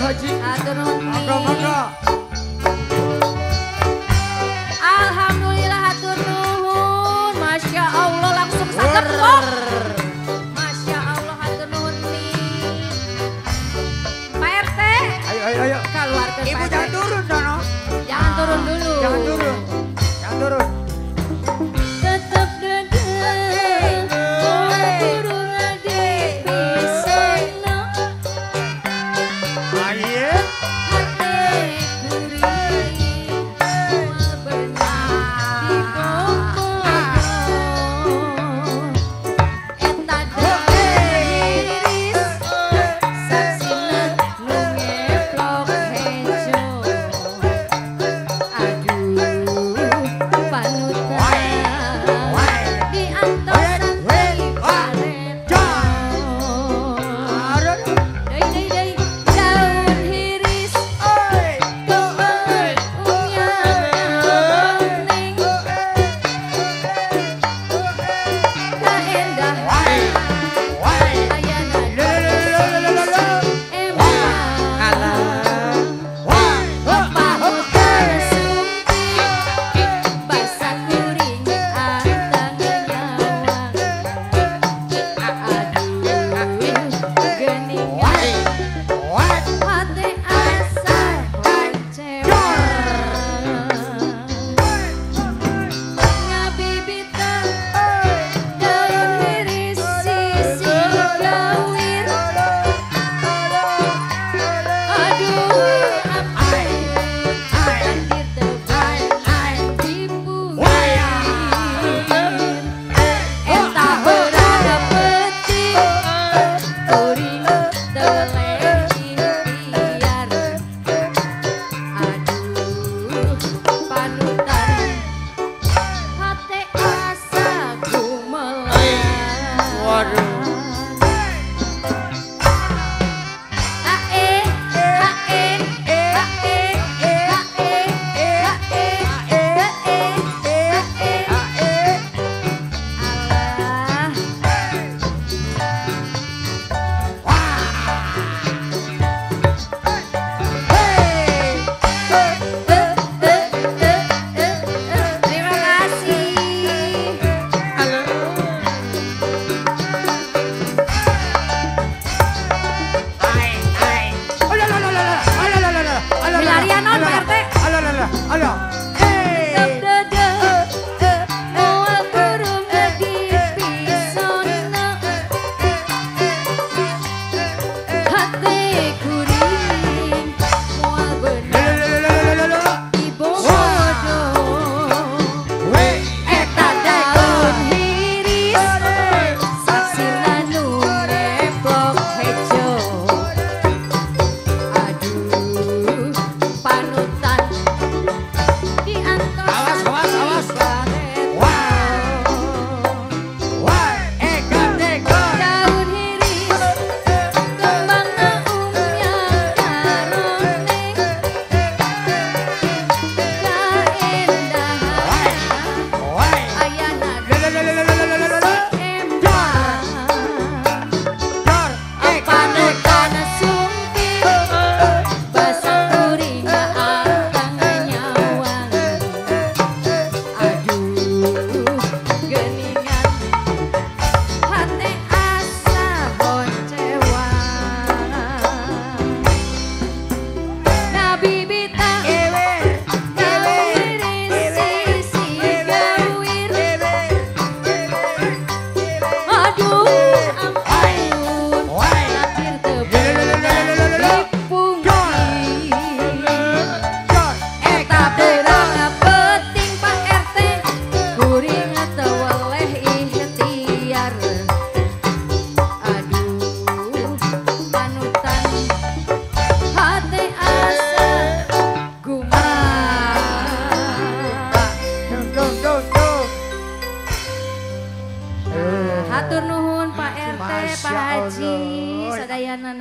Haji. Atur nuhun. Monggo. Alhamdulillah hatur nuhun. Masya Allah langsung sagepok. Masya Allah hatur nuhun nih. Pak RT. Ayo. Keluarkan Ibu Pak jangan RT. turun sono. Jangan turun dulu. Jangan turun. Tetep dedeng, turun adik pisana. Ayo. Hati gurih, mual benar di bawah. Eta dairis, saksina nu ngeplok hejo. Aduh, panutan diantos santai pareto. Dai, daun hiris, kebelet umyang ning. Kaendahan ayana dairis, emang pahutan sumping, basah kuring antang nyawang. Aduh, geningan hati asa kecewa. Ngabibitan daun hiris sisi gawir. Aduh, ampun, banjir tebal dipungin. Eta heurang peuting, kuring teleh ikhtiar. Aduh, panutan hate asa gumelar. Waduh. Terima kasih. Milarian non Pak RT. Tetep moal kurung di pisona. Hati kuring moal bener ibu bodoh. Eta daun hiris, saksina nu ngeplok hejo. Aduh, panutan diantos Awas. pareto. Daun hiris, kembangna umyang karoning. Kaendahan ayana panutan sumping, basah kuring antang nyawang. Aduh, geningan hati asa boncewa. Ngabibita daun hiris sisi gawir. Aduh, ampun, lahir tebal dipungin. Eta beurang peuting Pak RT, kuring teu weleh ikhtiar. Aduh, panutan hati asa hatur nuhun Pak RT, Pak Haji, sadayana